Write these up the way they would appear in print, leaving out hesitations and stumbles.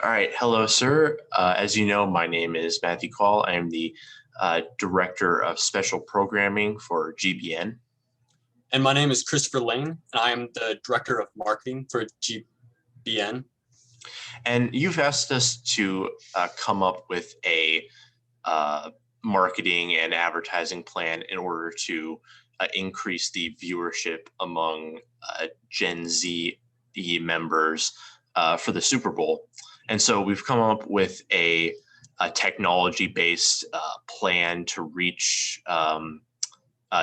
All right. Hello, sir. As you know, my name is Matthew Call. I am the Director of Special Programming for GBN. And my name is Christopher Lane, and I am the Director of Marketing for GBN. And you've asked us to come up with a marketing and advertising plan in order to increase the viewership among Gen Z members for the Super Bowl. And so we've come up with a technology-based plan to reach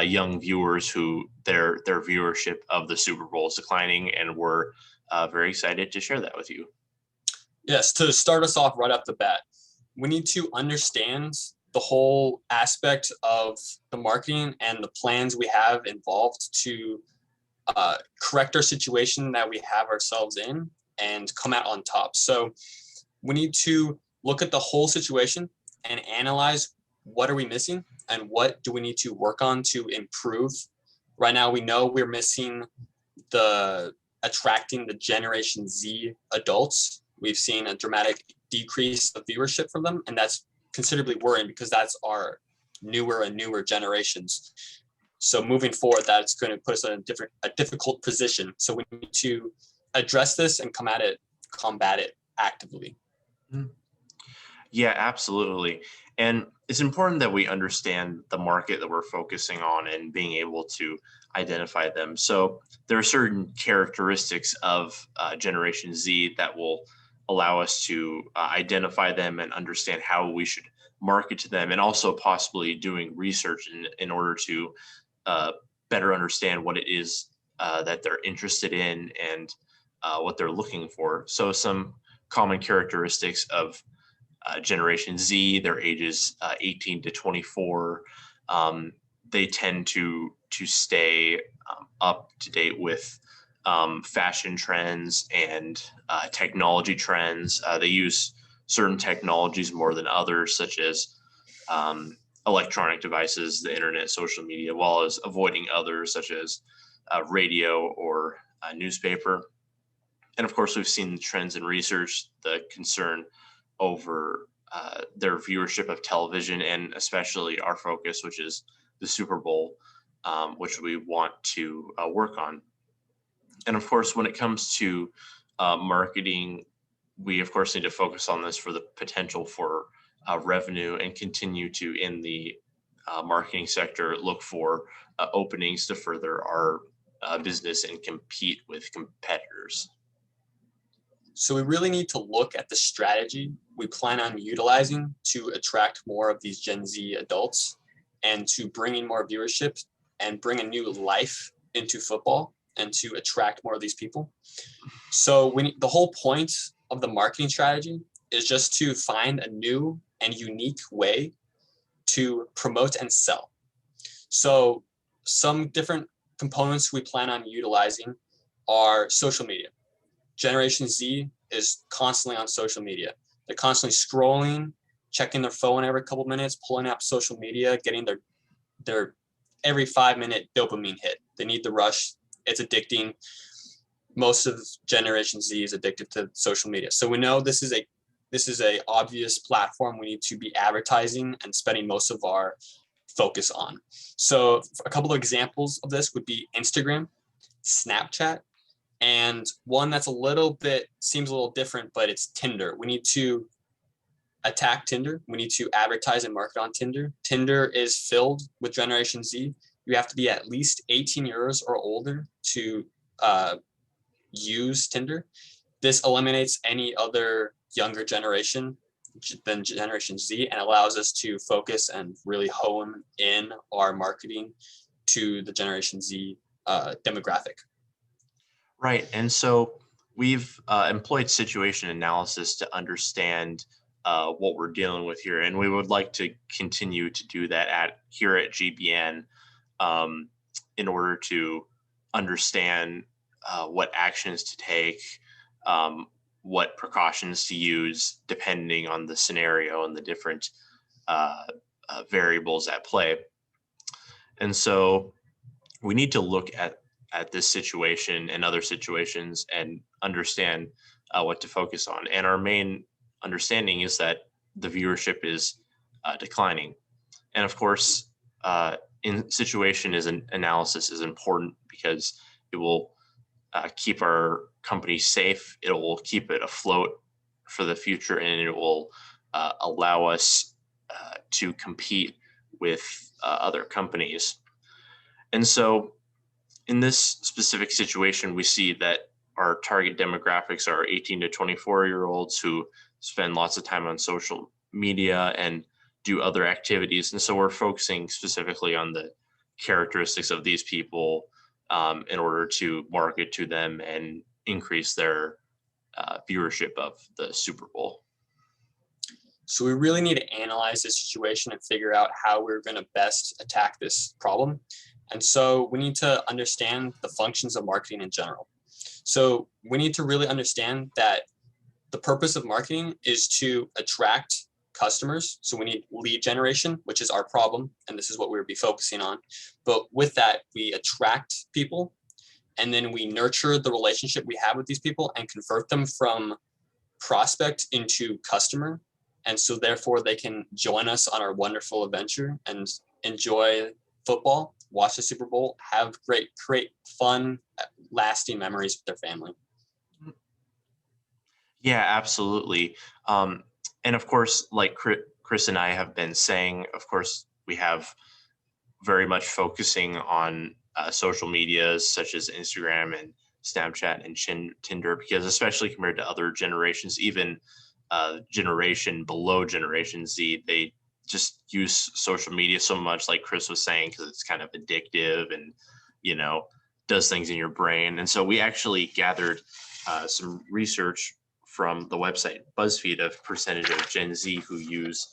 young viewers who their viewership of the Super Bowl is declining, and we're very excited to share that with you. Yes, to start us off right off the bat, we need to understand the whole aspect of the marketing and the plans we have involved to correct our situation that we have ourselves in and come out on top. So we need to look at the whole situation and analyze what are we missing and what do we need to work on to improve. Right now, we know we're missing attracting the Generation Z adults. We've seen a dramatic decrease of viewership from them, and that's considerably worrying because that's our newer and newer generations. So moving forward, that's going to put us in a difficult position. So we need to address this and combat it actively. Yeah, absolutely. And it's important that we understand the market that we're focusing on and being able to identify them. So there are certain characteristics of Generation Z that will allow us to identify them and understand how we should market to them, and also possibly doing research in order to better understand what it is that they're interested in and what they're looking for. So some common characteristics of Generation Z, their ages 18 to 24. They tend to stay up to date with fashion trends and technology trends. They use certain technologies more than others, such as electronic devices, the internet, social media, while as avoiding others such as radio or newspaper. And of course, we've seen the trends in research, the concern over their viewership of television, and especially our focus, which is the Super Bowl, which we want to work on. And of course, when it comes to marketing, we of course need to focus on this for the potential for revenue, and continue to, in the marketing sector, look for openings to further our business and compete with competitors. So we really need to look at the strategy we plan on utilizing to attract more of these Gen Z adults and to bring in more viewership and bring a new life into football and to attract more of these people. So the whole point of the marketing strategy is just to find a new and unique way to promote and sell. So some different components we plan on utilizing are social media. Generation Z is constantly on social media. They're constantly scrolling, checking their phone every couple minutes, pulling up social media, getting their every 5-minute dopamine hit. They need the rush. It's addicting. Most of Generation Z is addicted to social media. So we know this is a obvious platform we need to be advertising and spending most of our focus on. So a couple of examples of this would be Instagram, Snapchat, and one that's seems a little different, but it's Tinder. We need to attack Tinder. We need to advertise and market on Tinder. Tinder is filled with Generation Z. You have to be at least 18 years or older to use Tinder. This eliminates any other younger generation than Generation Z and allows us to focus and really hone in our marketing to the Generation Z demographic. Right. And so we've employed situation analysis to understand what we're dealing with here. And we would like to continue to do that here at GBN in order to understand what actions to take, what precautions to use depending on the scenario and the different variables at play. And so we need to look at this situation and other situations and understand what to focus on. And our main understanding is that the viewership is declining. And of course, in situation is an analysis is important because it will keep our company safe. It will keep it afloat for the future, and it will allow us to compete with other companies. And so, in this specific situation, we see that our target demographics are 18 to 24-year-olds who spend lots of time on social media and do other activities. And so we're focusing specifically on the characteristics of these people in order to market to them and increase their viewership of the Super Bowl. So we really need to analyze the situation and figure out how we're going to best attack this problem. And so we need to understand the functions of marketing in general. So we need to really understand that the purpose of marketing is to attract customers. So we need lead generation, which is our problem, and this is what we'll be focusing on. But with that, we attract people, and then we nurture the relationship we have with these people and convert them from prospect into customer. And so therefore they can join us on our wonderful adventure and enjoy football, watch the Super Bowl, have great, fun, lasting memories with their family. Yeah, absolutely. And of course, like Chris and I have been saying, of course, we have very much focusing on social medias such as Instagram and Snapchat and Tinder, because especially compared to other generations, even generation below Generation Z, they just use social media so much, like Chris was saying, because it's kind of addictive and, does things in your brain. And so we actually gathered some research from the website BuzzFeed of percentage of Gen Z who use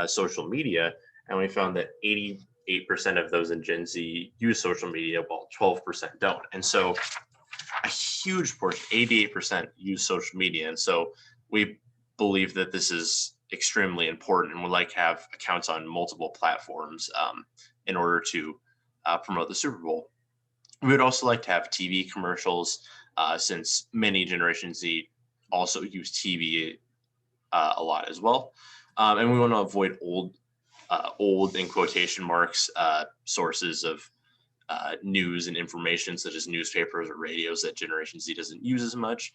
social media. And we found that 88% of those in Gen Z use social media, while 12% don't. And so a huge portion, 88%, use social media. And so we believe that this is extremely important, and would like to have accounts on multiple platforms in order to promote the Super Bowl. We would also like to have TV commercials, since many Generation Z also use TV a lot as well. And we want to avoid old in quotation marks sources of news and information, such as newspapers or radios, that Generation Z doesn't use as much.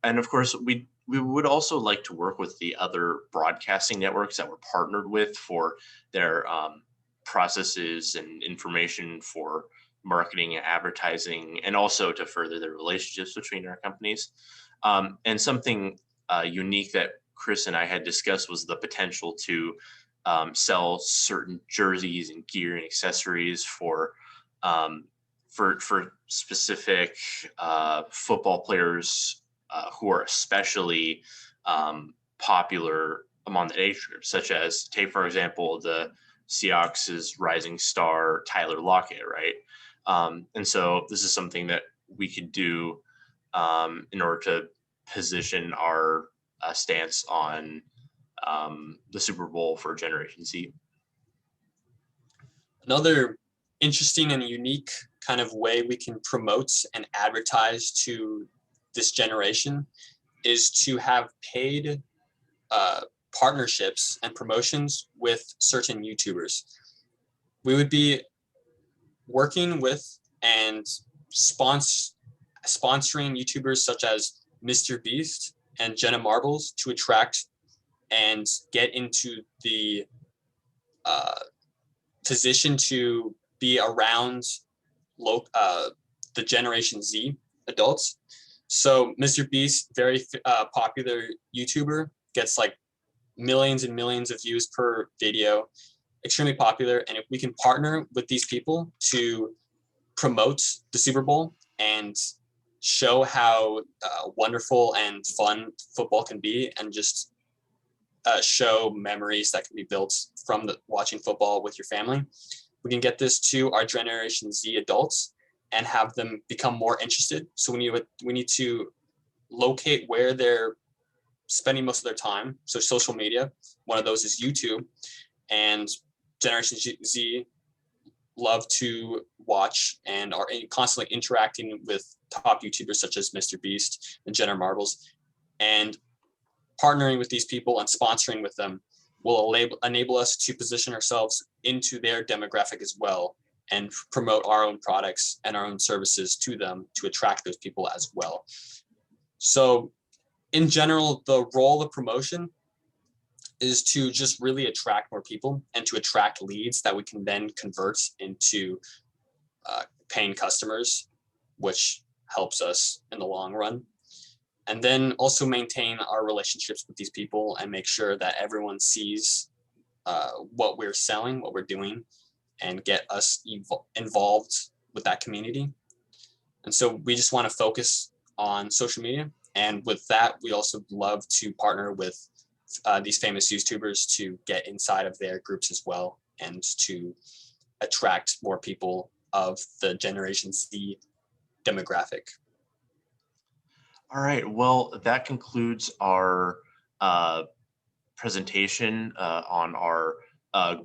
And of course, we would also like to work with the other broadcasting networks that we're partnered with for their processes and information for marketing and advertising, and also to further the relationships between our companies. And something unique that Chris and I had discussed was the potential to sell certain jerseys and gear and accessories for specific football players who are especially popular among the age group, such as, take for example, the Seahawks' rising star Tyler Lockett, right? And so this is something that we could do in order to position our stance on the Super Bowl for Generation Z. Another interesting and unique kind of way we can promote and advertise to this generation is to have paid partnerships and promotions with certain YouTubers. We would be working with and sponsoring YouTubers such as Mr. Beast and Jenna Marbles to attract and get into the position to be around the Generation Z adults. So Mr. Beast, very popular YouTuber, gets like millions and millions of views per video, extremely popular. And if we can partner with these people to promote the Super Bowl and show how wonderful and fun football can be, and just show memories that can be built from watching football with your family, we can get this to our Generation Z adults and have them become more interested. So we need to locate where they're spending most of their time. So social media, one of those is YouTube, and Generation Z love to watch and are constantly interacting with top YouTubers such as Mr. Beast and Jenna Marbles. And partnering with these people and sponsoring with them will enable us to position ourselves into their demographic as well and promote our own products and our own services to them to attract those people as well. So in general, the role of promotion is to just really attract more people and to attract leads that we can then convert into paying customers, which helps us in the long run. And then also maintain our relationships with these people and make sure that everyone sees what we're selling, what we're doing, and get us involved with that community. And so we just want to focus on social media. And with that, we also love to partner with these famous YouTubers to get inside of their groups as well and to attract more people of the Generation Z demographic. All right. Well, that concludes our presentation on our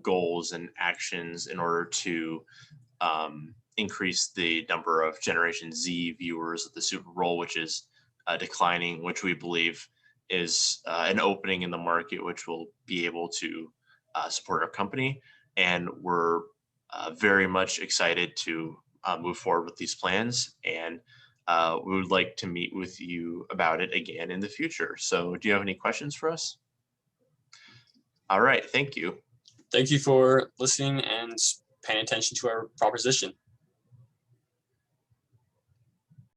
goals and actions in order to increase the number of Generation Z viewers of the Super Bowl, which is declining, which we believe is an opening in the market, which will be able to support our company. And we're very much excited to move forward with these plans. And we would like to meet with you about it again in the future. So do you have any questions for us? All right. Thank you. Thank you for listening and paying attention to our proposition.